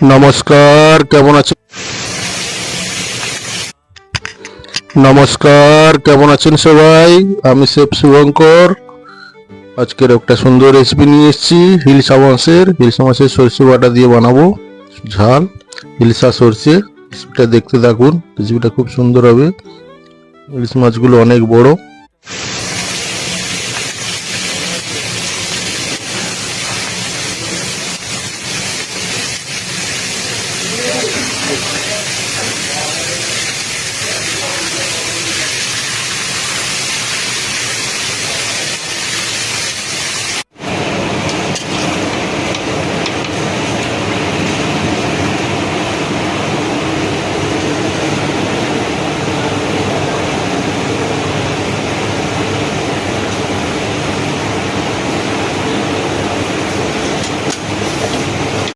নমস্কার, কেমন আছেন? নমস্কার, কেমন আছেন সবাই? আমি শেফ শুভঙ্কর। আজকের একটা সুন্দর রেসিপি নিয়ে এসেছি। ইলিশ মাছের সরষে বাটা দিয়ে বানাবো ঝাল ইলিশা সরষে। রেসিপিটা দেখতে থাকুন, রেসিপিটা খুব সুন্দর হবে। ইলিশ মাছগুলো অনেক বড়।